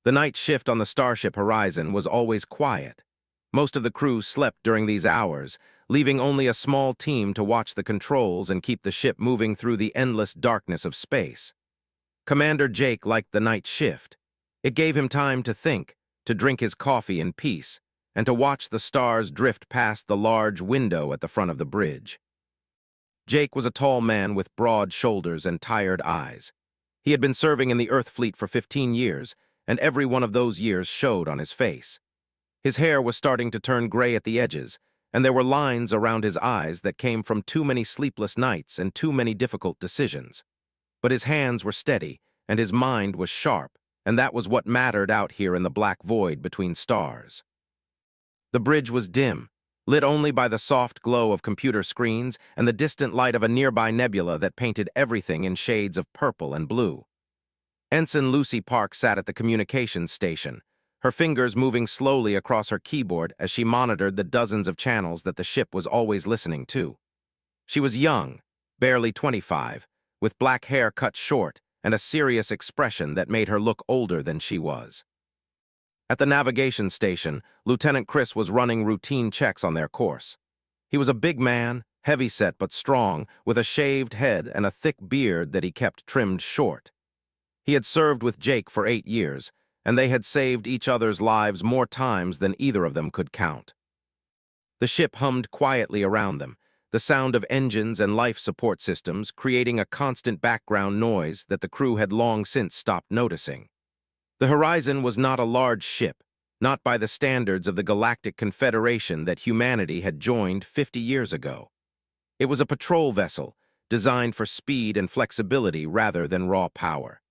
The night shift on the starship Horizon was always quiet. Most of the crew slept during these hours, leaving only a small team to watch the controls and keep the ship moving through the endless darkness of space. Commander Jake liked the night shift. It gave him time to think, to drink his coffee in peace, and to watch the stars drift past the large window at the front of the bridge. Jake was a tall man with broad shoulders and tired eyes. He had been serving in the Earth fleet for 15 years, and every one of those years showed on his face. His hair was starting to turn gray at the edges, and there were lines around his eyes that came from too many sleepless nights and too many difficult decisions. But his hands were steady, and his mind was sharp, and that was what mattered out here in the black void between stars. The bridge was dim, lit only by the soft glow of computer screens and the distant light of a nearby nebula that painted everything in shades of purple and blue. Ensign Lucy Park sat at the communications station, her fingers moving slowly across her keyboard as she monitored the dozens of channels that the ship was always listening to. She was young, barely 25, with black hair cut short and a serious expression that made her look older than she was. At the navigation station, Lieutenant Chris was running routine checks on their course. He was a big man, heavy-set but strong, with a shaved head and a thick beard that he kept trimmed short. He had served with Jake for 8 years, and they had saved each other's lives more times than either of them could count. The ship hummed quietly around them, the sound of engines and life support systems creating a constant background noise that the crew had long since stopped noticing. The Horizon was not a large ship, not by the standards of the Galactic Confederation that humanity had joined 50 years ago. It was a patrol vessel, designed for speed and flexibility rather than raw power.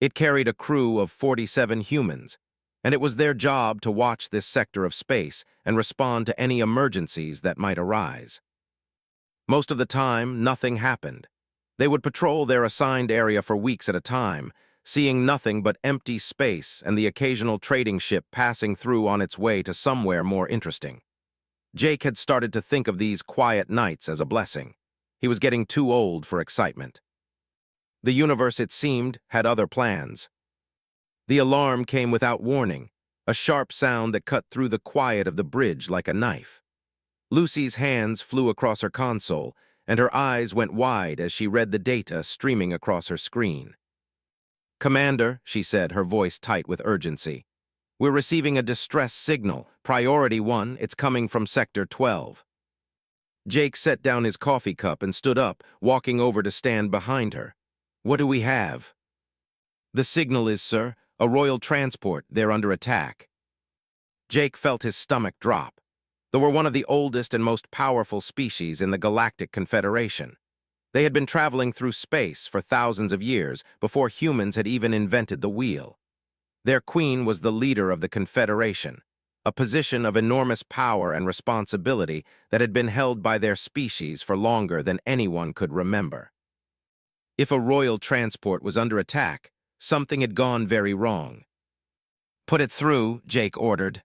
It carried a crew of 47 humans, and it was their job to watch this sector of space and respond to any emergencies that might arise. Most of the time, nothing happened. They would patrol their assigned area for weeks at a time, seeing nothing but empty space and the occasional trading ship passing through on its way to somewhere more interesting. Jake had started to think of these quiet nights as a blessing. He was getting too old for excitement. The universe, it seemed, had other plans. The alarm came without warning, a sharp sound that cut through the quiet of the bridge like a knife. Lucy's hands flew across her console, and her eyes went wide as she read the data streaming across her screen. "Commander," she said, her voice tight with urgency. "We're receiving a distress signal. Priority 1, it's coming from Sector 12. Jake set down his coffee cup and stood up, walking over to stand behind her. "What do we have?" "The signal is, sir, a royal transport. They're under attack." Jake felt his stomach drop. They were one of the oldest and most powerful species in the Galactic Confederation. They had been traveling through space for thousands of years before humans had even invented the wheel. Their queen was the leader of the Confederation, a position of enormous power and responsibility that had been held by their species for longer than anyone could remember. If a royal transport was under attack, something had gone very wrong. "Put it through," Jake ordered.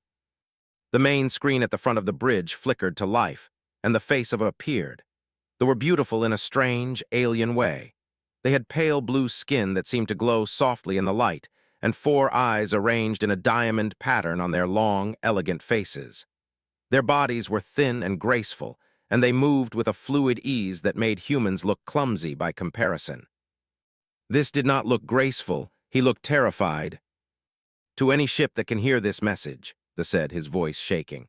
The main screen at the front of the bridge flickered to life, and the face of it appeared. They were beautiful in a strange, alien way. They had pale blue skin that seemed to glow softly in the light, and 4 eyes arranged in a diamond pattern on their long, elegant faces. Their bodies were thin and graceful, and they moved with a fluid ease that made humans look clumsy by comparison. This did not look graceful, he looked terrified. "To any ship that can hear this message," he said, his voice shaking.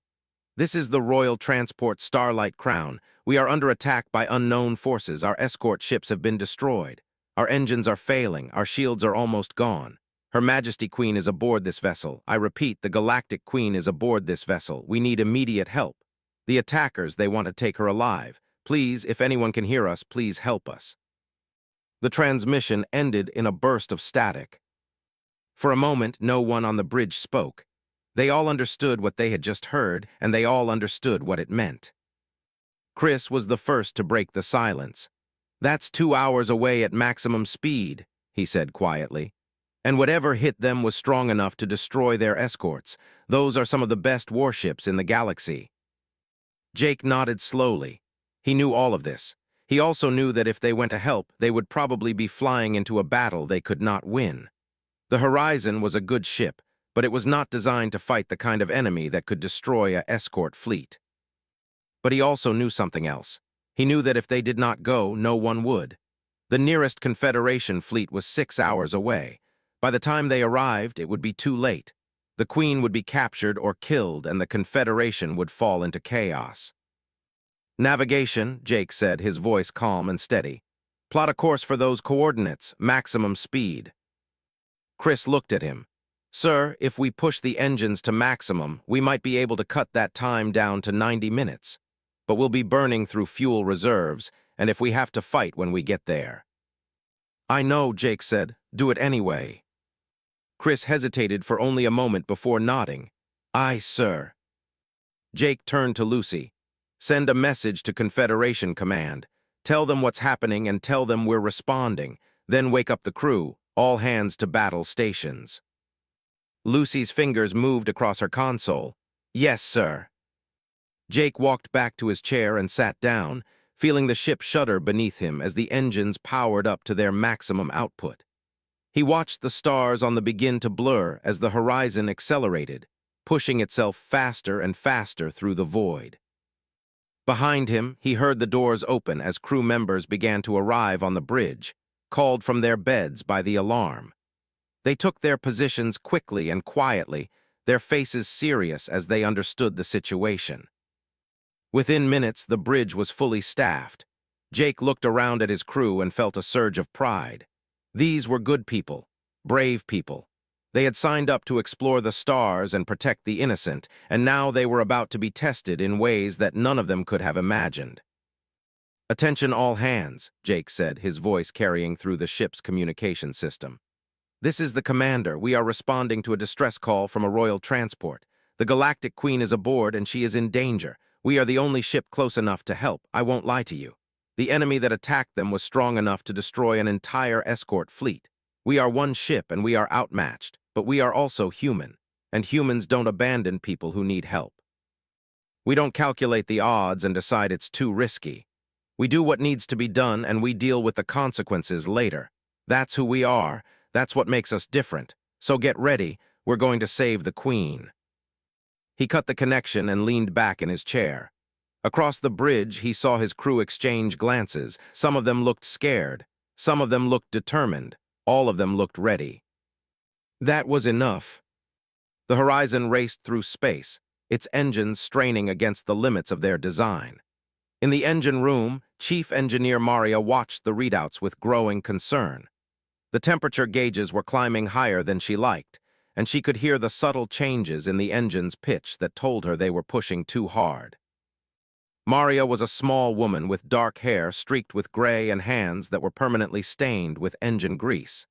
"This is the Royal Transport Starlight Crown. We are under attack by unknown forces. Our escort ships have been destroyed. Our engines are failing. Our shields are almost gone. Her Majesty Queen is aboard this vessel. I repeat, the Galactic Queen is aboard this vessel. We need immediate help. The attackers, they want to take her alive. Please, if anyone can hear us, please help us." The transmission ended in a burst of static. For a moment, no one on the bridge spoke. They all understood what they had just heard, and they all understood what it meant. Chris was the first to break the silence. "That's 2 hours away at maximum speed," he said quietly. "And whatever hit them was strong enough to destroy their escorts. Those are some of the best warships in the galaxy." Jake nodded slowly. He knew all of this. He also knew that if they went to help, they would probably be flying into a battle they could not win. The Horizon was a good ship, but it was not designed to fight the kind of enemy that could destroy a escort fleet. But he also knew something else. He knew that if they did not go, no one would. The nearest Confederation fleet was 6 hours away. By the time they arrived, it would be too late. The Queen would be captured or killed, and the Confederation would fall into chaos. Navigation, Jake said, his voice calm and steady. Plot a course for those coordinates, maximum speed. Chris looked at him. Sir, if we push the engines to maximum, we might be able to cut that time down to 90 minutes. But we'll be burning through fuel reserves, and if we have to fight when we get there. I know, Jake said. Do it anyway. Chris hesitated for only a moment before nodding. Aye, sir. Jake turned to Lucy. Send a message to Confederation Command. Tell them what's happening and tell them we're responding. Then wake up the crew. All hands to battle stations. Lucy's fingers moved across her console. Yes, sir. Jake walked back to his chair and sat down, feeling the ship shudder beneath him as the engines powered up to their maximum output. He watched the stars on the begin to blur as the horizon accelerated, pushing itself faster and faster through the void. Behind him, he heard the doors open as crew members began to arrive on the bridge, called from their beds by the alarm. They took their positions quickly and quietly, their faces serious as they understood the situation. Within minutes, the bridge was fully staffed. Jake looked around at his crew and felt a surge of pride. These were good people, brave people. They had signed up to explore the stars and protect the innocent, and now they were about to be tested in ways that none of them could have imagined. Attention all hands, Jake said, his voice carrying through the ship's communication system. This is the commander. We are responding to a distress call from a royal transport. The Galactic Queen is aboard and she is in danger. We are the only ship close enough to help. I won't lie to you. The enemy that attacked them was strong enough to destroy an entire escort fleet. We are one ship and we are outmatched, but we are also human, and humans don't abandon people who need help. We don't calculate the odds and decide it's too risky. We do what needs to be done and we deal with the consequences later. That's who we are. That's what makes us different. So get ready. We're going to save the Queen. He cut the connection and leaned back in his chair. Across the bridge, he saw his crew exchange glances. Some of them looked scared. Some of them looked determined. All of them looked ready. That was enough. The Horizon raced through space, its engines straining against the limits of their design. In the engine room, Chief Engineer Maria watched the readouts with growing concern. The temperature gauges were climbing higher than she liked, and she could hear the subtle changes in the engine's pitch that told her they were pushing too hard. Maria was a small woman with dark hair streaked with gray and hands that were permanently stained with engine grease.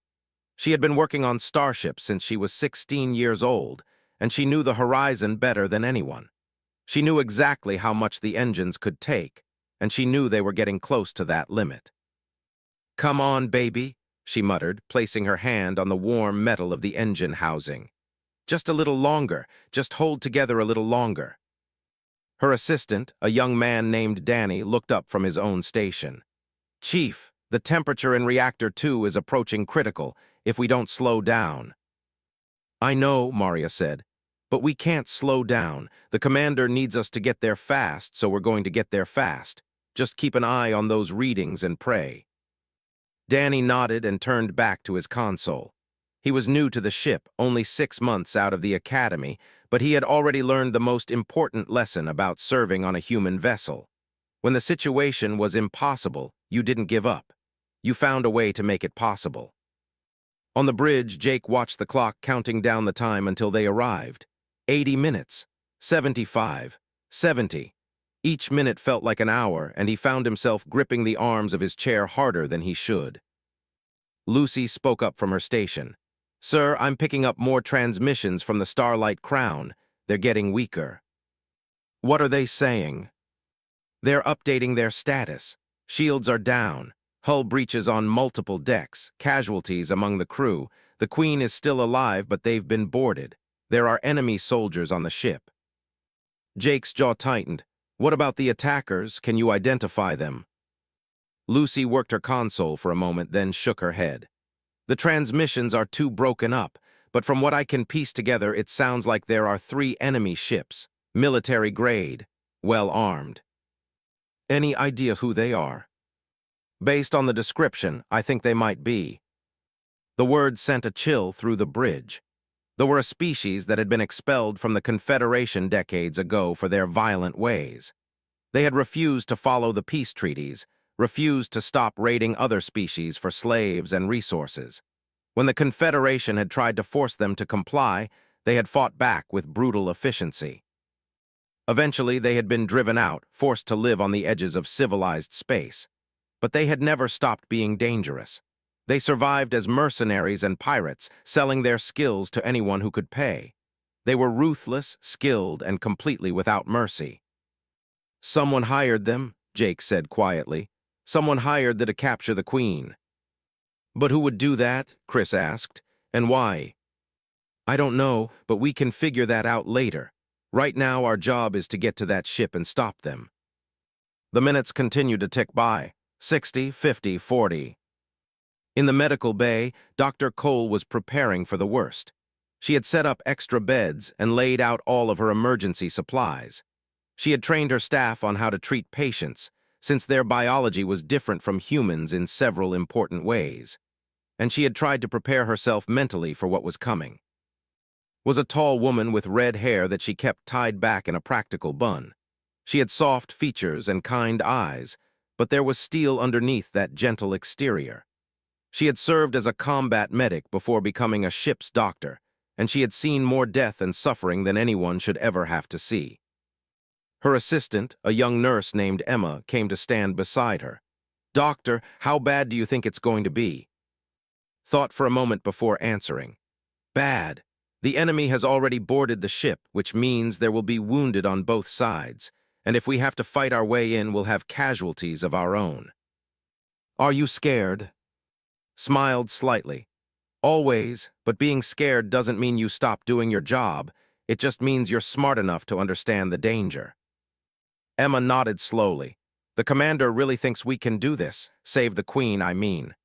She had been working on starships since she was 16 years old, and she knew the Horizon better than anyone. She knew exactly how much the engines could take, and she knew they were getting close to that limit. "Come on, baby," she muttered, placing her hand on the warm metal of the engine housing. "Just a little longer. Just hold together a little longer." Her assistant, a young man named Danny, looked up from his own station. "Chief, the temperature in Reactor 2 is approaching critical if we don't slow down." "I know," Maria said, "but we can't slow down. The commander needs us to get there fast, so we're going to get there fast. Just keep an eye on those readings and pray." Danny nodded and turned back to his console. He was new to the ship, only 6 months out of the academy, but he had already learned the most important lesson about serving on a human vessel. When the situation was impossible, you didn't give up. You found a way to make it possible. On the bridge, Jake watched the clock counting down the time until they arrived. 80 minutes, 75, 70. Each minute felt like an hour, and he found himself gripping the arms of his chair harder than he should. Lucy spoke up from her station. "Sir, I'm picking up more transmissions from the Starlight Crown. They're getting weaker." "What are they saying?" "They're updating their status. Shields are down. Hull breaches on multiple decks. Casualties among the crew. The Queen is still alive, but they've been boarded. There are enemy soldiers on the ship." Jake's jaw tightened. "What about the attackers? Can you identify them?" Lucy worked her console for a moment, then shook her head. The transmissions are too broken up, but from what I can piece together, it sounds like there are 3 enemy ships, military grade, well armed. Any idea who they are? Based on the description, I think they might be. The word sent a chill through the bridge. They were a species that had been expelled from the Confederation decades ago for their violent ways. They had refused to follow the peace treaties, refused to stop raiding other species for slaves and resources. When the Confederation had tried to force them to comply, they had fought back with brutal efficiency. Eventually, they had been driven out, forced to live on the edges of civilized space. But they had never stopped being dangerous. They survived as mercenaries and pirates, selling their skills to anyone who could pay. They were ruthless, skilled, and completely without mercy. Someone hired them, Jake said quietly. Someone hired them to capture the Queen. But who would do that? Chris asked. And why? I don't know, but we can figure that out later. Right now, our job is to get to that ship and stop them. The minutes continued to tick by. 60, 50, 40. In the medical bay, Dr. Cole was preparing for the worst. She had set up extra beds and laid out all of her emergency supplies. She had trained her staff on how to treat patients, since their biology was different from humans in several important ways. And she had tried to prepare herself mentally for what was coming. Was a tall woman with red hair that she kept tied back in a practical bun. She had soft features and kind eyes, but there was steel underneath that gentle exterior. She had served as a combat medic before becoming a ship's doctor, and she had seen more death and suffering than anyone should ever have to see. Her assistant, a young nurse named Emma, came to stand beside her. "Doctor, how bad do you think it's going to be?" Thought for a moment before answering. "Bad. The enemy has already boarded the ship, which means there will be wounded on both sides, and if we have to fight our way in, we'll have casualties of our own." "Are you scared?" Smiled slightly. "Always, but being scared doesn't mean you stop doing your job. It just means you're smart enough to understand the danger." Emma nodded slowly. "The commander really thinks we can do this. Save the Queen, I mean."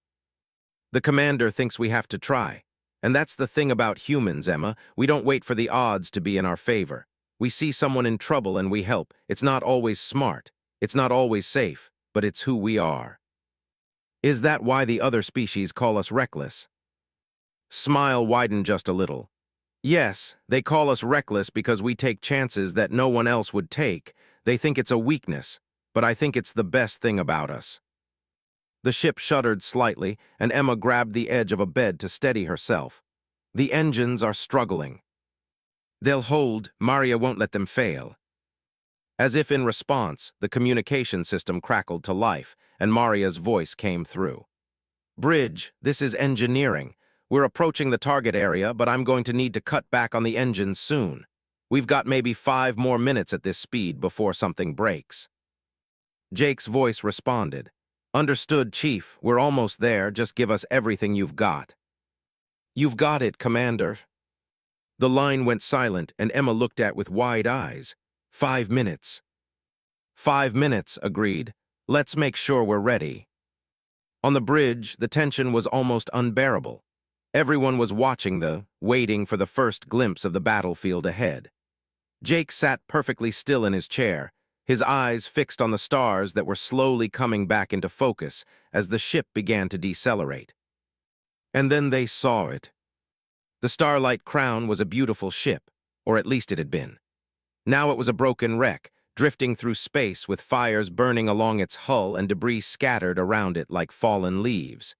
"The commander thinks we have to try. And that's the thing about humans, Emma. We don't wait for the odds to be in our favor. We see someone in trouble and we help. It's not always smart. It's not always safe, but it's who we are." "Is that why the other species call us reckless?" Smile widened just a little. "Yes, they call us reckless because we take chances that no one else would take. They think it's a weakness, but I think it's the best thing about us." The ship shuddered slightly, and Emma grabbed the edge of a bed to steady herself. "The engines are struggling." "They'll hold. Maria won't let them fail." As if in response, the communication system crackled to life, and Maria's voice came through. "Bridge, this is engineering. We're approaching the target area, but I'm going to need to cut back on the engines soon. We've got maybe 5 more minutes at this speed before something breaks." Jake's voice responded. "Understood, Chief. We're almost there. Just give us everything you've got." "You've got it, Commander." The line went silent, and Emma looked at with wide eyes. 5 minutes. 5 minutes, agreed. Let's make sure we're ready. On the bridge, the tension was almost unbearable. Everyone was watching waiting for the first glimpse of the battlefield ahead. Jake sat perfectly still in his chair, his eyes fixed on the stars that were slowly coming back into focus as the ship began to decelerate. And then they saw it. The Starlight Crown was a beautiful ship, or at least it had been. Now it was a broken wreck, drifting through space with fires burning along its hull and debris scattered around it like fallen leaves.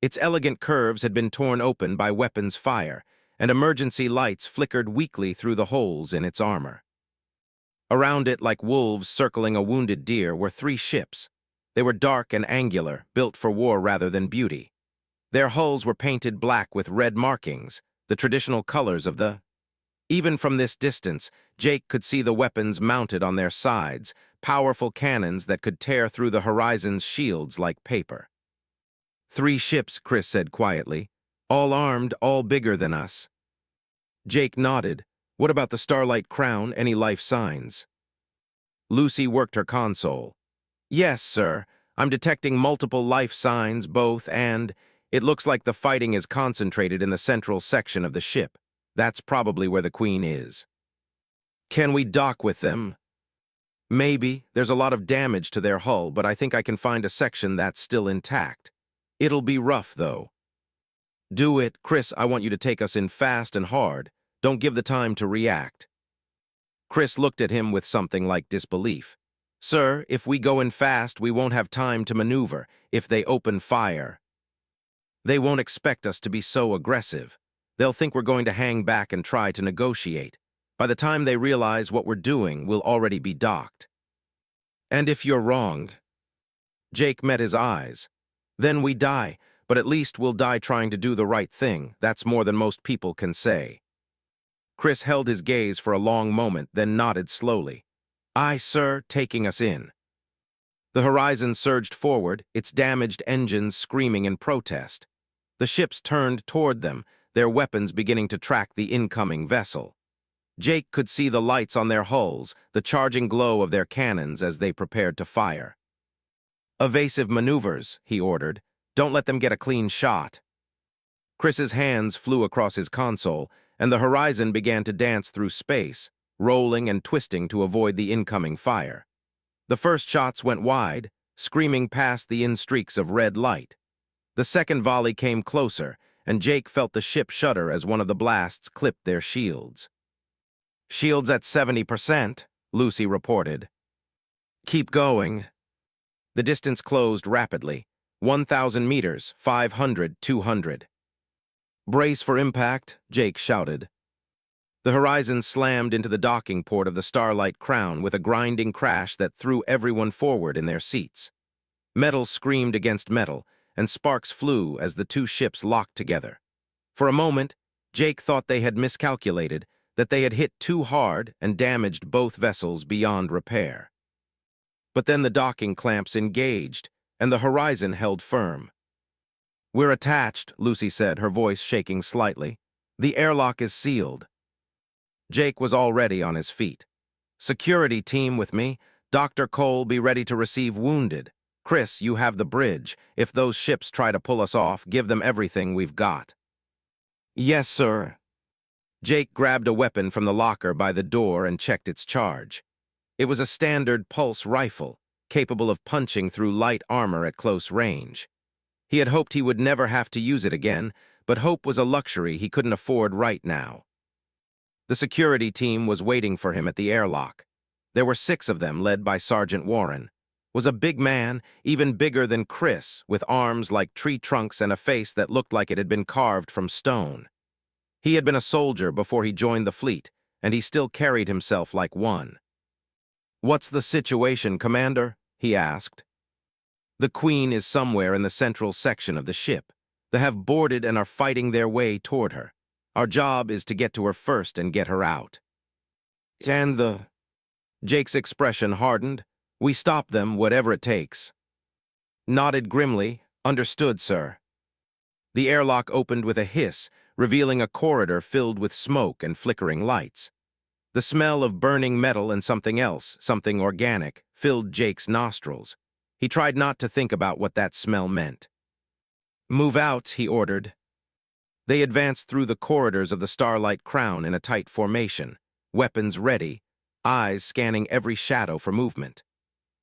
Its elegant curves had been torn open by weapons fire, and emergency lights flickered weakly through the holes in its armor. Around it, like wolves circling a wounded deer, were 3 ships. They were dark and angular, built for war rather than beauty. Their hulls were painted black with red markings, the traditional colors of the... Even from this distance, Jake could see the weapons mounted on their sides, powerful cannons that could tear through the horizon's shields like paper. 3 ships, Chris said quietly. "All armed, all bigger than us." Jake nodded. "What about the Starlight Crown? Any life signs?" Lucy worked her console. "Yes, sir. I'm detecting multiple life signs, both and It looks like the fighting is concentrated in the central section of the ship. That's probably where the Queen is. Can we dock with them? Maybe. There's a lot of damage to their hull, but I think I can find a section that's still intact. It'll be rough, though. Do it. Chris, I want you to take us in fast and hard. Don't give the time to react. Chris looked at him with something like disbelief. Sir, if we go in fast, we won't have time to maneuver. If they open fire, they won't expect us to be so aggressive. They'll think we're going to hang back and try to negotiate. By the time they realize what we're doing, we'll already be docked. And if you're wrong? Jake met his eyes. Then we die, but at least we'll die trying to do the right thing. That's more than most people can say. Chris held his gaze for a long moment, then nodded slowly. Aye, sir, taking us in. The Horizon surged forward, its damaged engines screaming in protest. The ships turned toward them, their weapons beginning to track the incoming vessel. Jake could see the lights on their hulls, the charging glow of their cannons as they prepared to fire. Evasive maneuvers, he ordered. Don't let them get a clean shot. Chris's hands flew across his console, and the Horizon began to dance through space, rolling and twisting to avoid the incoming fire. The first shots went wide, screaming past the in-streaks of red light. The second volley came closer, and Jake felt the ship shudder as one of the blasts clipped their shields. Shields at 70%, Lucy reported. Keep going. The distance closed rapidly. 1,000 meters, 500, 200. Brace for impact, Jake shouted. The Horizon slammed into the docking port of the Starlight Crown with a grinding crash that threw everyone forward in their seats. Metal screamed against metal, and sparks flew as the two ships locked together. For a moment, Jake thought they had miscalculated, that they had hit too hard and damaged both vessels beyond repair. But then the docking clamps engaged, and the Horizon held firm. We're attached, Lucy said, her voice shaking slightly. The airlock is sealed. Jake was already on his feet. Security team with me. Dr. Cole, be ready to receive wounded. Chris, you have the bridge. If those ships try to pull us off, give them everything we've got. Yes, sir. Jake grabbed a weapon from the locker by the door and checked its charge. It was a standard pulse rifle, capable of punching through light armor at close range. He had hoped he would never have to use it again, but hope was a luxury he couldn't afford right now. The security team was waiting for him at the airlock. There were 6 of them, led by Sergeant Warren. Was a big man, even bigger than Chris, with arms like tree trunks and a face that looked like it had been carved from stone. He had been a soldier before he joined the fleet, and he still carried himself like one. What's the situation, Commander? He asked. The Queen is somewhere in the central section of the ship. They have boarded and are fighting their way toward her. Our job is to get to her first and get her out. And Jake's expression hardened. We stop them, whatever it takes. Nodded grimly. Understood, sir. The airlock opened with a hiss, revealing a corridor filled with smoke and flickering lights. The smell of burning metal and something else, something organic, filled Jake's nostrils. He tried not to think about what that smell meant. Move out, he ordered. They advanced through the corridors of the Starlight Crown in a tight formation, weapons ready, eyes scanning every shadow for movement.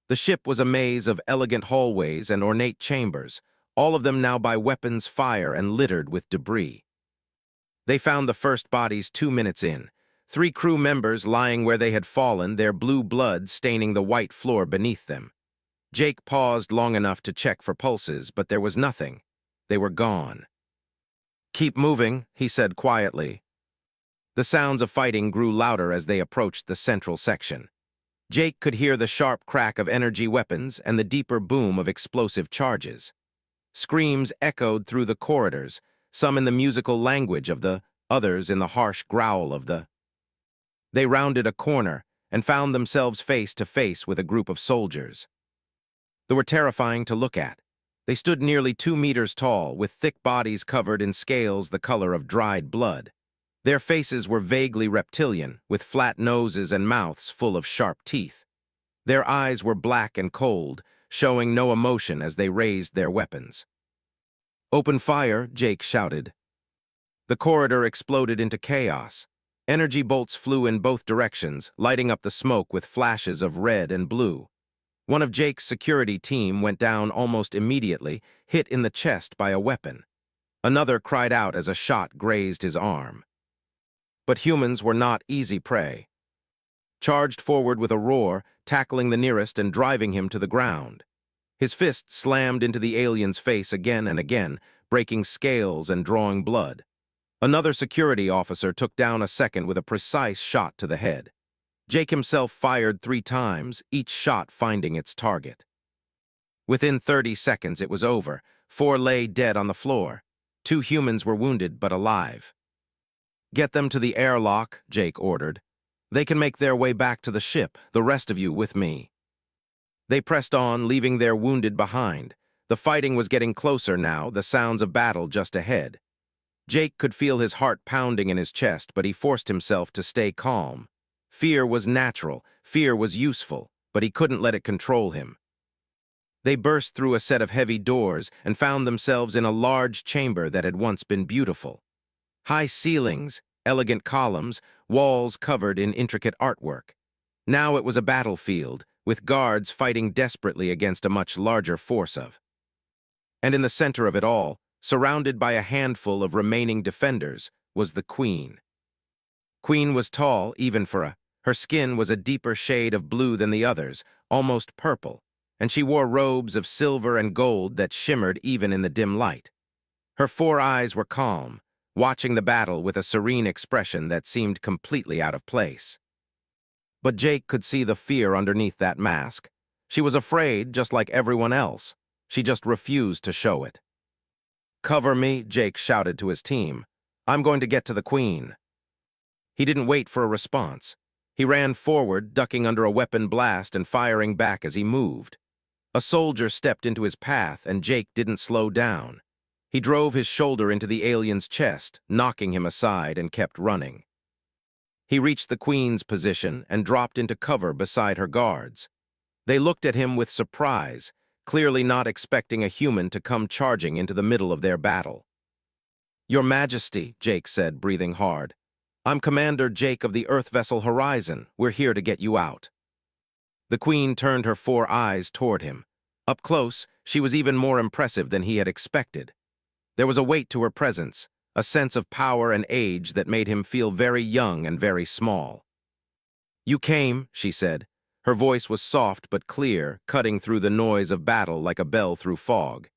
The ship was a maze of elegant hallways and ornate chambers, all of them now by weapons fire and littered with debris. They found the first bodies 2 minutes in, 3 crew members lying where they had fallen, their blue blood staining the white floor beneath them. Jake paused long enough to check for pulses, but there was nothing. They were gone. Keep moving, he said quietly. The sounds of fighting grew louder as they approached the central section. Jake could hear the sharp crack of energy weapons and the deeper boom of explosive charges. Screams echoed through the corridors, some in the musical language of the, others in the harsh growl of the. They rounded a corner and found themselves face to face with a group of soldiers. They were terrifying to look at. They stood nearly 2 meters tall, with thick bodies covered in scales the color of dried blood. Their faces were vaguely reptilian, with flat noses and mouths full of sharp teeth. Their eyes were black and cold, showing no emotion as they raised their weapons. "Open fire," Jake shouted. The corridor exploded into chaos. Energy bolts flew in both directions, lighting up the smoke with flashes of red and blue. One of Jake's security team went down almost immediately, hit in the chest by a weapon. Another cried out as a shot grazed his arm. But humans were not easy prey. Charged forward with a roar, tackling the nearest and driving him to the ground. His fist slammed into the alien's face again and again, breaking scales and drawing blood. Another security officer took down a second with a precise shot to the head. Jake himself fired 3 times, each shot finding its target. Within 30 seconds, it was over. 4 lay dead on the floor. 2 humans were wounded but alive. "Get them to the airlock," Jake ordered. "They can make their way back to the ship, the rest of you with me." They pressed on, leaving their wounded behind. The fighting was getting closer now, the sounds of battle just ahead. Jake could feel his heart pounding in his chest, but he forced himself to stay calm. Fear was natural, fear was useful, but he couldn't let it control him. They burst through a set of heavy doors and found themselves in a large chamber that had once been beautiful. High ceilings, elegant columns, walls covered in intricate artwork. Now it was a battlefield, with guards fighting desperately against a much larger force of. And in the center of it all, surrounded by a handful of remaining defenders, was the Queen. Queen was tall, even for her skin was a deeper shade of blue than the others, almost purple, and she wore robes of silver and gold that shimmered even in the dim light. Her 4 eyes were calm, watching the battle with a serene expression that seemed completely out of place. But Jake could see the fear underneath that mask. She was afraid, just like everyone else. She just refused to show it. "Cover me," Jake shouted to his team. "I'm going to get to the Queen." He didn't wait for a response. He ran forward, ducking under a weapon blast and firing back as he moved. A soldier stepped into his path, and Jake didn't slow down. He drove his shoulder into the alien's chest, knocking him aside, and kept running. He reached the Queen's position and dropped into cover beside her guards. They looked at him with surprise, clearly not expecting a human to come charging into the middle of their battle. "Your Majesty," Jake said, breathing hard. "I'm Commander Jake of the Earth vessel Horizon. We're here to get you out." The Queen turned her 4 eyes toward him. Up close, she was even more impressive than he had expected. There was a weight to her presence, a sense of power and age that made him feel very young and very small. "You came," she said. Her voice was soft but clear, cutting through the noise of battle like a bell through fog.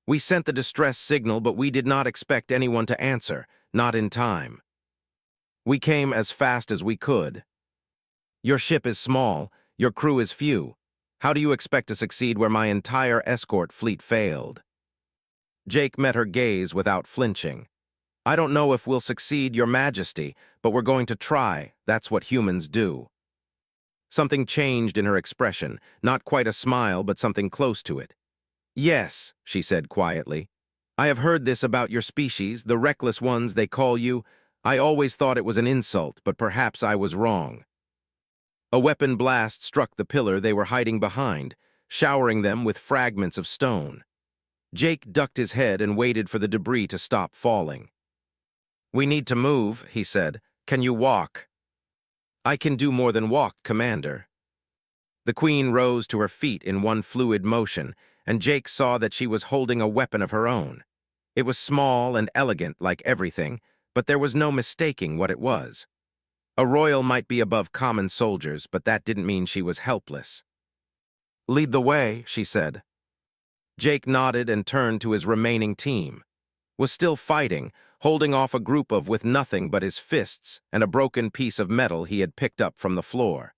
"We sent the distress signal, but we did not expect anyone to answer, not in time. We came as fast as we could. Your ship is small, your crew is few. How do you expect to succeed where my entire escort fleet failed?" Jake met her gaze without flinching. "I don't know if we'll succeed, Your Majesty, but we're going to try. That's what humans do." Something changed in her expression, not quite a smile, but something close to it. "Yes," she said quietly. "I have heard this about your species, the reckless ones they call you. I always thought it was an insult, but perhaps I was wrong." A weapon blast struck the pillar they were hiding behind, showering them with fragments of stone. Jake ducked his head and waited for the debris to stop falling. "We need to move," he said. "Can you walk?" "I can do more than walk, Commander." The Queen rose to her feet in one fluid motion, and Jake saw that she was holding a weapon of her own. It was small and elegant like everything, but there was no mistaking what it was. A royal might be above common soldiers, but that didn't mean she was helpless. "Lead the way," she said. Jake nodded and turned to his remaining team. Was still fighting, holding off a group of with nothing but his fists and a broken piece of metal he had picked up from the floor.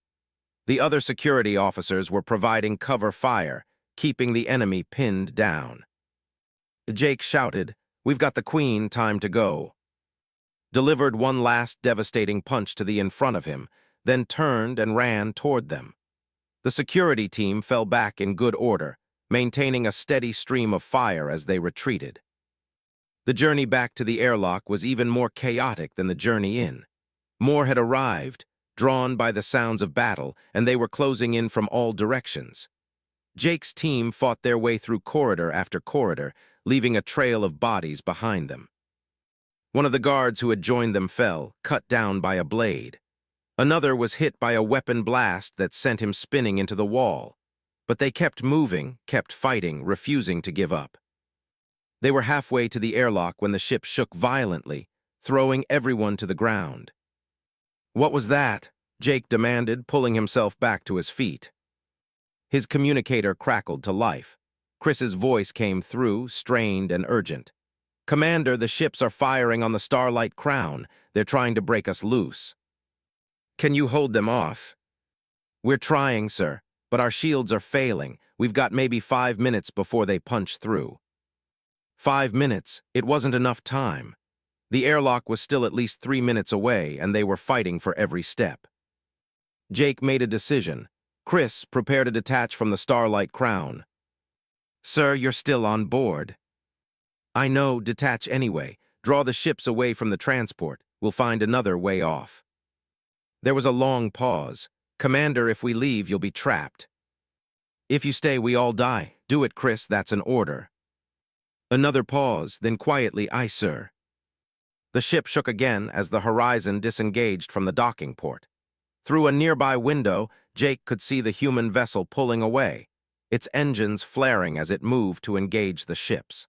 The other security officers were providing cover fire, keeping the enemy pinned down. Jake shouted, "We've got the Queen, time to go." Delivered one last devastating punch to the in front of him, then turned and ran toward them. The security team fell back in good order, maintaining a steady stream of fire as they retreated. The journey back to the airlock was even more chaotic than the journey in. More had arrived, drawn by the sounds of battle, and they were closing in from all directions. Jake's team fought their way through corridor after corridor, leaving a trail of bodies behind them. One of the guards who had joined them fell, cut down by a blade. Another was hit by a weapon blast that sent him spinning into the wall. But they kept moving, kept fighting, refusing to give up. They were halfway to the airlock when the ship shook violently, throwing everyone to the ground. "What was that?" Jake demanded, pulling himself back to his feet. His communicator crackled to life. Chris's voice came through, strained and urgent. "Commander, the ships are firing on the Starlight Crown. They're trying to break us loose. Can you hold them off?" "We're trying, sir, but our shields are failing. We've got maybe 5 minutes before they punch through." 5 minutes? It wasn't enough time. The airlock was still at least 3 minutes away, and they were fighting for every step. Jake made a decision. "Chris, prepare to detach from the Starlight Crown." "Sir, you're still on board." "I know, detach anyway. Draw the ships away from the transport. We'll find another way off." There was a long pause. "Commander, if we leave, you'll be trapped." "If you stay, we all die. Do it, Chris, that's an order." Another pause, then quietly, "Aye, sir." The ship shook again as the Horizon disengaged from the docking port. Through a nearby window, Jake could see the human vessel pulling away, its engines flaring as it moved to engage the ships.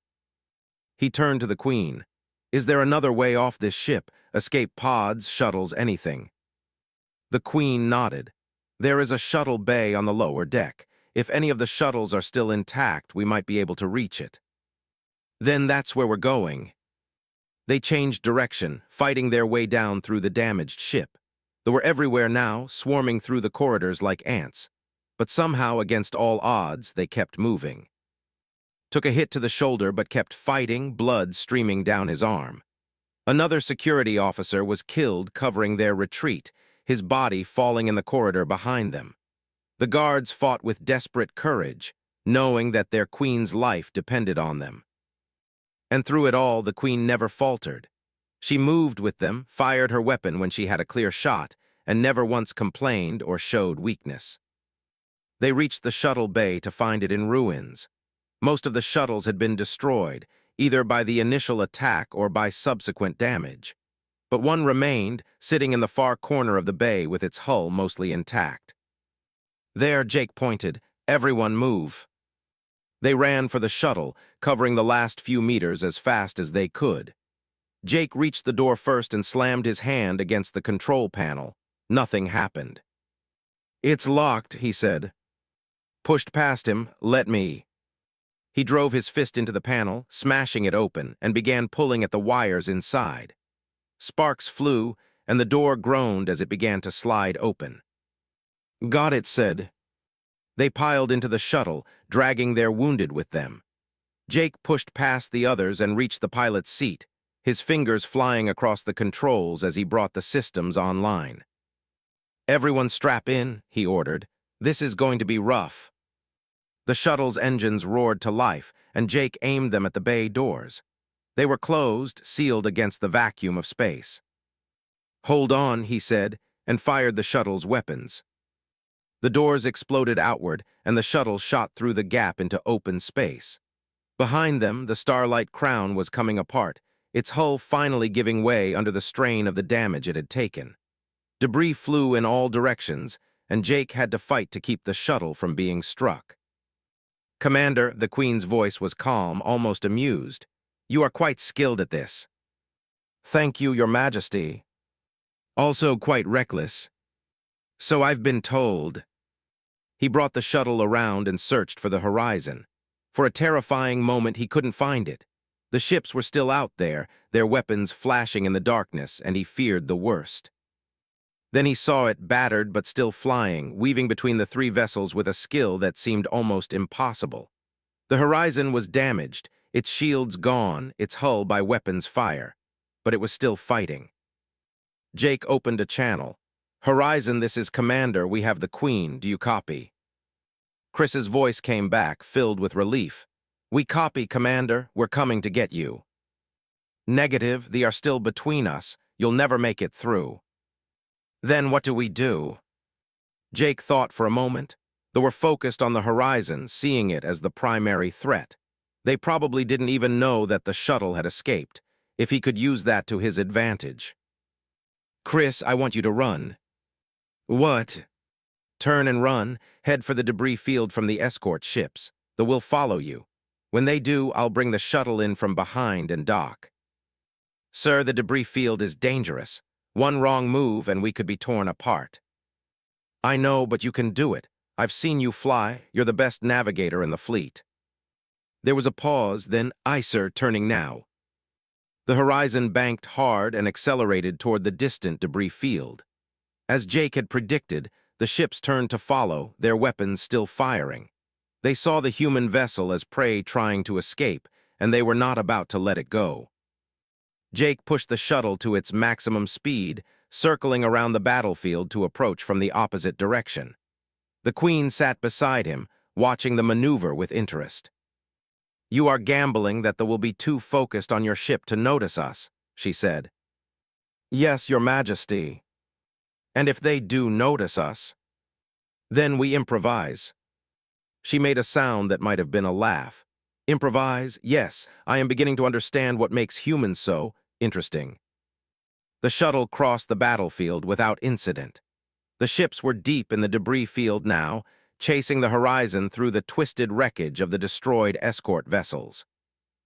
He turned to the Queen. "Is there another way off this ship? Escape pods, shuttles, anything?" The Queen nodded. "There is a shuttle bay on the lower deck. If any of the shuttles are still intact, we might be able to reach it." "Then that's where we're going." They changed direction, fighting their way down through the damaged ship. They were everywhere now, swarming through the corridors like ants. But somehow, against all odds, they kept moving. Took a hit to the shoulder but kept fighting, blood streaming down his arm. Another security officer was killed covering their retreat, his body falling in the corridor behind them. The guards fought with desperate courage, knowing that their queen's life depended on them. And through it all, the Queen never faltered. She moved with them, fired her weapon when she had a clear shot, and never once complained or showed weakness. They reached the shuttle bay to find it in ruins. Most of the shuttles had been destroyed, either by the initial attack or by subsequent damage. But one remained, sitting in the far corner of the bay with its hull mostly intact. "There," Jake pointed. "Everyone move." They ran for the shuttle, covering the last few meters as fast as they could. Jake reached the door first and slammed his hand against the control panel. Nothing happened. "It's locked," he said. Pushed past him. "Let me." He drove his fist into the panel, smashing it open, and began pulling at the wires inside. Sparks flew, and the door groaned as it began to slide open. "Got it," said. They piled into the shuttle, dragging their wounded with them. Jake pushed past the others and reached the pilot's seat, his fingers flying across the controls as he brought the systems online. "Everyone strap in," he ordered. "This is going to be rough." The shuttle's engines roared to life, and Jake aimed them at the bay doors. They were closed, sealed against the vacuum of space. "Hold on," he said, and fired the shuttle's weapons. The doors exploded outward, and the shuttle shot through the gap into open space. Behind them, the Starlight Crown was coming apart, its hull finally giving way under the strain of the damage it had taken. Debris flew in all directions, and Jake had to fight to keep the shuttle from being struck. "Commander," the Queen's voice was calm, almost amused. "You are quite skilled at this." "Thank you, Your Majesty." "Also quite reckless." "So I've been told." He brought the shuttle around and searched for the horizon. For a terrifying moment, he couldn't find it. The ships were still out there, their weapons flashing in the darkness, and he feared the worst. Then he saw it, battered but still flying, weaving between the three vessels with a skill that seemed almost impossible. The horizon was damaged, its shields gone, its hull by weapons fire, but it was still fighting. Jake opened a channel. "Horizon, this is Commander. We have the Queen. Do you copy?" Chris's voice came back, filled with relief. "We copy, Commander. We're coming to get you." "Negative. They are still between us. You'll never make it through." "Then what do we do?" Jake thought for a moment. They were focused on the horizon, seeing it as the primary threat. They probably didn't even know that the shuttle had escaped, if he could use that to his advantage. Chris, I want you to run. What? Turn and run, head for the debris field from the escort ships. They will follow you. When they do, I'll bring the shuttle in from behind and dock. Sir, the debris field is dangerous. One wrong move and we could be torn apart. I know, but you can do it. I've seen you fly. You're the best navigator in the fleet. There was a pause, then, "Aye, sir, turning now." The horizon banked hard and accelerated toward the distant debris field. As Jake had predicted, the ships turned to follow, their weapons still firing. They saw the human vessel as prey trying to escape, and they were not about to let it go. Jake pushed the shuttle to its maximum speed, circling around the battlefield to approach from the opposite direction. The Queen sat beside him, watching the maneuver with interest. "You are gambling that they will be too focused on your ship to notice us," she said. "Yes, Your Majesty. And if they do notice us, then we improvise." She made a sound that might have been a laugh. "Improvise? Yes, I am beginning to understand what makes humans so interesting." The shuttle crossed the battlefield without incident. The ships were deep in the debris field now, chasing the horizon through the twisted wreckage of the destroyed escort vessels.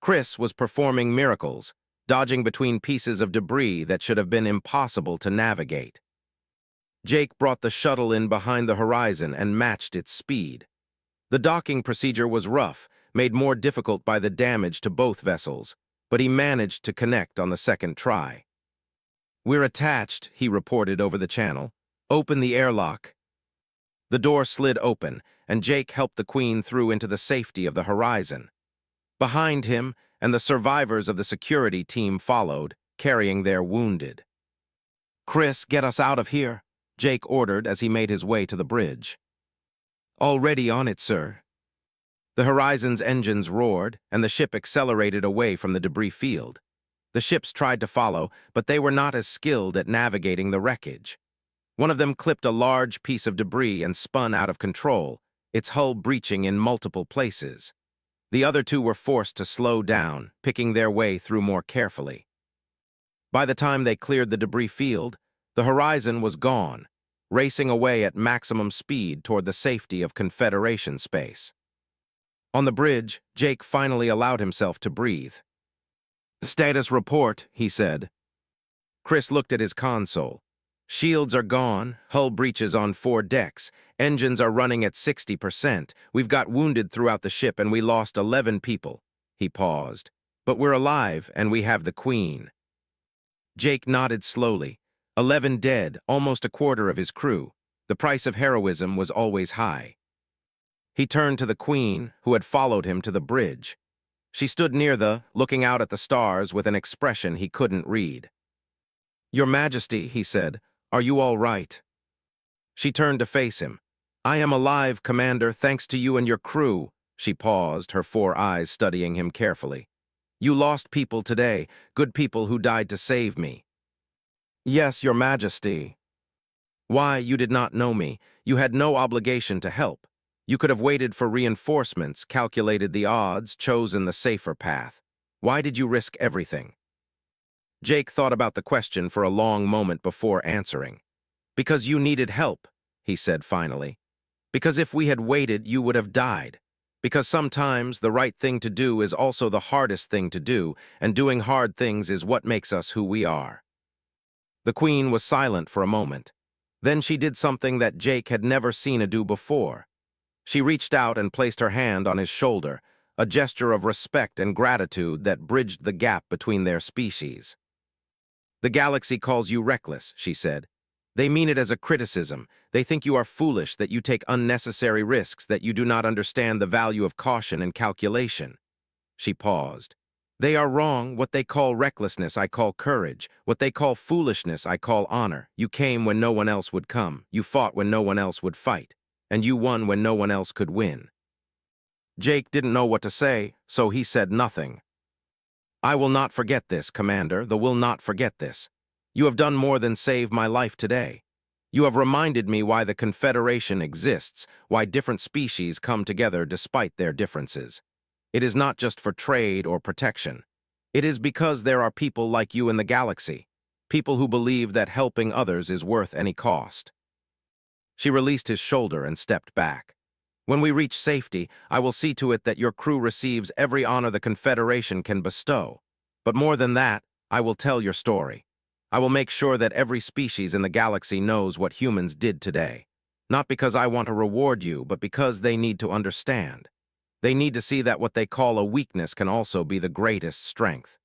Chris was performing miracles, dodging between pieces of debris that should have been impossible to navigate. Jake brought the shuttle in behind the horizon and matched its speed. The docking procedure was rough, made more difficult by the damage to both vessels, but he managed to connect on the second try. "We're attached," he reported over the channel. "Open the airlock." The door slid open, and Jake helped the Queen through into the safety of the horizon. Behind him, and the survivors of the security team followed, carrying their wounded. "Chris, get us out of here," Jake ordered as he made his way to the bridge. "Already on it, sir." The Horizon's engines roared, and the ship accelerated away from the debris field. The ships tried to follow, but they were not as skilled at navigating the wreckage. One of them clipped a large piece of debris and spun out of control, its hull breaching in multiple places. The other two were forced to slow down, picking their way through more carefully. By the time they cleared the debris field, the Horizon was gone, racing away at maximum speed toward the safety of Confederation space. On the bridge, Jake finally allowed himself to breathe. "Status report," he said. Chris looked at his console. "Shields are gone, hull breaches on 4 decks, engines are running at 60%, we've got wounded throughout the ship and we lost 11 people." He paused. "But we're alive and we have the Queen." Jake nodded slowly. 11 dead, almost a quarter of his crew. The price of heroism was always high. He turned to the Queen, who had followed him to the bridge. She stood looking out at the stars with an expression he couldn't read. "Your Majesty," he said, "are you all right?" She turned to face him. "I am alive, Commander, thanks to you and your crew." She paused, her 4 eyes studying him carefully. "You lost people today, good people who died to save me." "Yes, Your Majesty." "Why, you did not know me. You had no obligation to help. You could have waited for reinforcements, calculated the odds, chosen the safer path. Why did you risk everything?" Jake thought about the question for a long moment before answering. "Because you needed help," he said finally. "Because if we had waited, you would have died. Because sometimes the right thing to do is also the hardest thing to do, and doing hard things is what makes us who we are." The Queen was silent for a moment. Then she did something that Jake had never seen her do before. She reached out and placed her hand on his shoulder, a gesture of respect and gratitude that bridged the gap between their species. "The galaxy calls you reckless," she said. "They mean it as a criticism. They think you are foolish, that you take unnecessary risks, that you do not understand the value of caution and calculation." She paused. "They are wrong. What they call recklessness, I call courage. What they call foolishness, I call honor. You came when no one else would come. You fought when no one else would fight. And you won when no one else could win." Jake didn't know what to say, so he said nothing. "I will not forget this, Commander. They will not forget this. You have done more than save my life today. You have reminded me why the Confederation exists, why different species come together despite their differences. It is not just for trade or protection. It is because there are people like you in the galaxy, people who believe that helping others is worth any cost. She released his shoulder and stepped back. When we reach safety, I will see to it that your crew receives every honor the Confederation can bestow. But more than that, I will tell your story. I will make sure that every species in the galaxy knows what humans did today. Not because I want to reward you, but because they need to understand. They need to see that what they call a weakness can also be the greatest strength.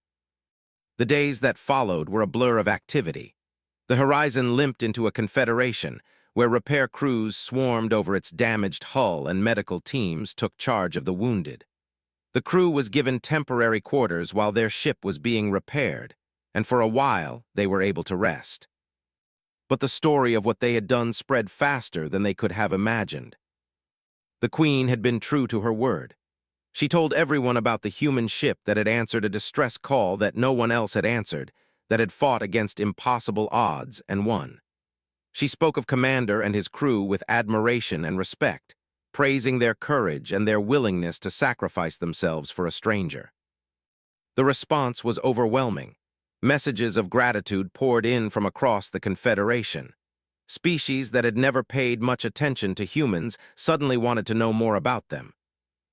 The days that followed were a blur of activity. The horizon limped into a confederation, where repair crews swarmed over its damaged hull and medical teams took charge of the wounded. The crew was given temporary quarters while their ship was being repaired, and for a while they were able to rest. But the story of what they had done spread faster than they could have imagined. The Queen had been true to her word. She told everyone about the human ship that had answered a distress call that no one else had answered, that had fought against impossible odds and won. She spoke of Commander and his crew with admiration and respect, praising their courage and their willingness to sacrifice themselves for a stranger. The response was overwhelming. Messages of gratitude poured in from across the Confederation. Species that had never paid much attention to humans suddenly wanted to know more about them.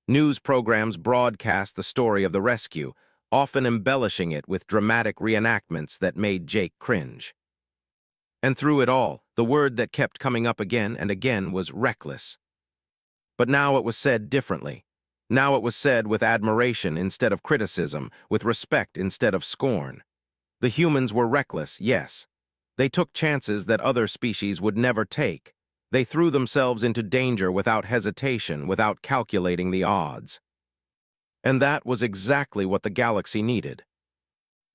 News programs broadcast the story of the rescue, often embellishing it with dramatic reenactments that made Jake cringe. And through it all, the word that kept coming up again and again was reckless. But now it was said differently. Now it was said with admiration instead of criticism, with respect instead of scorn. The humans were reckless, yes. They took chances that other species would never take. They threw themselves into danger without hesitation, without calculating the odds. And that was exactly what the galaxy needed.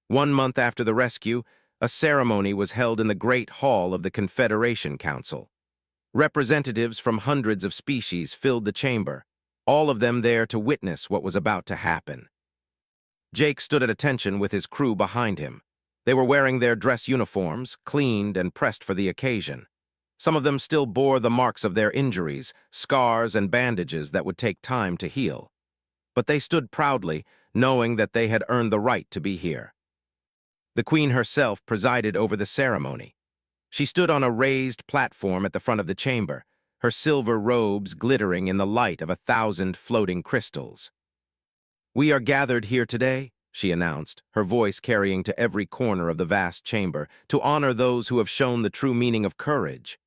1 month after the rescue, a ceremony was held in the Great Hall of the Confederation Council. Representatives from hundreds of species filled the chamber, all of them there to witness what was about to happen. Jake stood at attention with his crew behind him. They were wearing their dress uniforms, cleaned and pressed for the occasion. Some of them still bore the marks of their injuries, scars and bandages that would take time to heal. But they stood proudly, knowing that they had earned the right to be here. The Queen herself presided over the ceremony. She stood on a raised platform at the front of the chamber, her silver robes glittering in the light of 1,000 floating crystals. "We are gathered here today," she announced, her voice carrying to every corner of the vast chamber, "to honor those who have shown the true meaning of courage.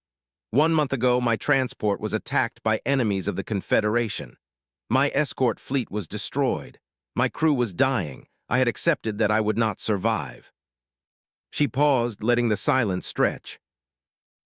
1 month ago, my transport was attacked by enemies of the Confederation. My escort fleet was destroyed. My crew was dying. I had accepted that I would not survive." She paused, letting the silence stretch.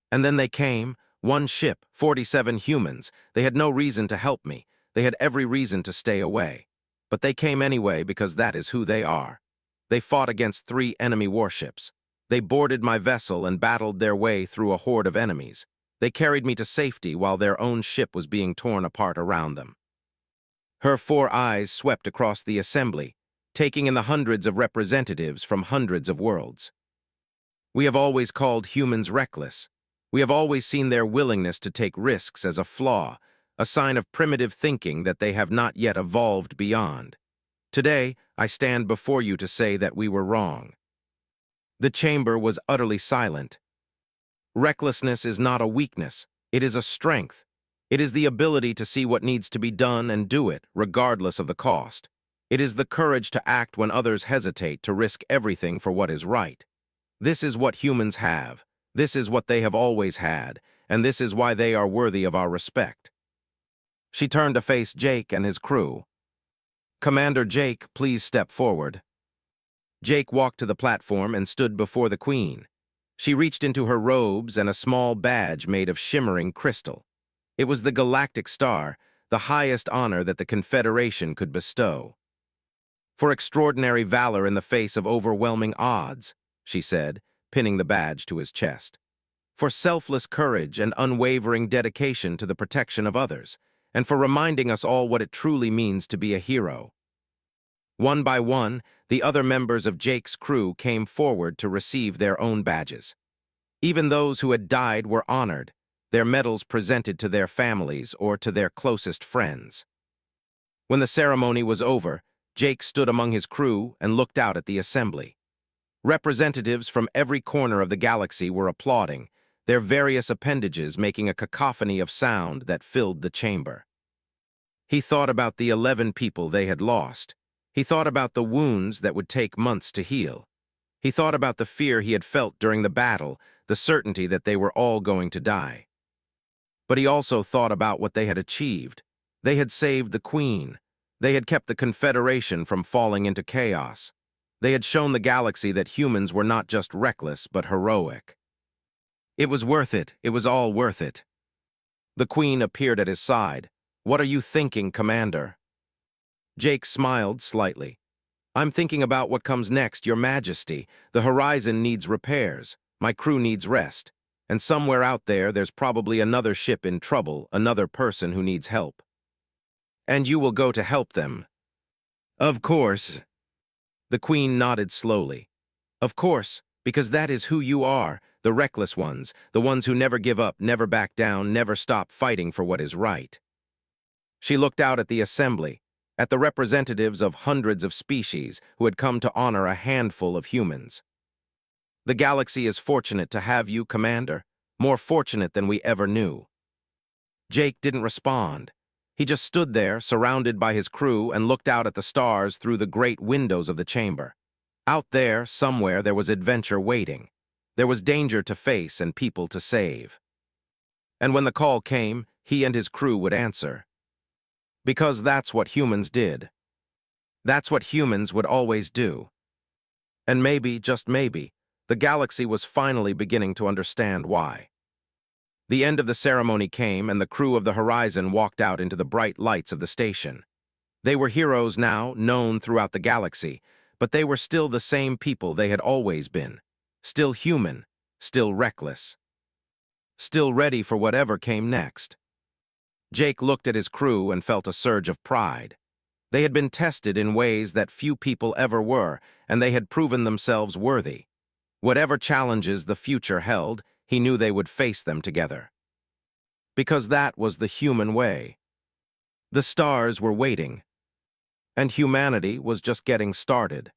"And then they came, one ship, 47 humans. They had no reason to help me. They had every reason to stay away. But they came anyway because that is who they are. They fought against 3 enemy warships. They boarded my vessel and battled their way through a horde of enemies. They carried me to safety while their own ship was being torn apart around them." Her 4 eyes swept across the assembly, taking in the hundreds of representatives from hundreds of worlds. "We have always called humans reckless. We have always seen their willingness to take risks as a flaw, a sign of primitive thinking that they have not yet evolved beyond. Today, I stand before you to say that we were wrong." The chamber was utterly silent. Recklessness is not a weakness. It is a strength. It is the ability to see what needs to be done and do it, regardless of the cost. It is the courage to act when others hesitate, to risk everything for what is right. This is what humans have. This is what they have always had, and this is why they are worthy of our respect. She turned to face Jake and his crew. "Commander Jake, please step forward." Jake walked to the platform and stood before the Queen. She reached into her robes and a small badge made of shimmering crystal. It was the Galactic Star, the highest honor that the Confederation could bestow. "For extraordinary valor in the face of overwhelming odds," she said, pinning the badge to his chest. "For selfless courage and unwavering dedication to the protection of others, and for reminding us all what it truly means to be a hero." One by one, the other members of Jake's crew came forward to receive their own badges. Even those who had died were honored, their medals presented to their families or to their closest friends. When the ceremony was over, Jake stood among his crew and looked out at the assembly. Representatives from every corner of the galaxy were applauding, their various appendages making a cacophony of sound that filled the chamber. He thought about the 11 people they had lost. He thought about the wounds that would take months to heal. He thought about the fear he had felt during the battle, the certainty that they were all going to die. But he also thought about what they had achieved. They had saved the Queen. They had kept the Confederation from falling into chaos. They had shown the galaxy that humans were not just reckless, but heroic. It was worth it. It was all worth it. The Queen appeared at his side. "What are you thinking, Commander?" Jake smiled slightly. "I'm thinking about what comes next, Your Majesty. The horizon needs repairs. My crew needs rest. And somewhere out there, there's probably another ship in trouble, another person who needs help. And you will go to help them." "Of course." The Queen nodded slowly. "Of course, because that is who you are, the reckless ones, the ones who never give up, never back down, never stop fighting for what is right." She looked out at the assembly, at the representatives of hundreds of species who had come to honor a handful of humans. "The galaxy is fortunate to have you, Commander, more fortunate than we ever knew." Jake didn't respond. He just stood there, surrounded by his crew, and looked out at the stars through the great windows of the chamber. Out there, somewhere, there was adventure waiting. There was danger to face and people to save. And when the call came, he and his crew would answer. Because that's what humans did. That's what humans would always do. And maybe, just maybe, the galaxy was finally beginning to understand why. The end of the ceremony came, and the crew of the Horizon walked out into the bright lights of the station. They were heroes now, known throughout the galaxy, but they were still the same people they had always been. Still human, still reckless. Still ready for whatever came next. Jake looked at his crew and felt a surge of pride. They had been tested in ways that few people ever were, and they had proven themselves worthy. Whatever challenges the future held, he knew they would face them together. Because that was the human way. The stars were waiting, and humanity was just getting started.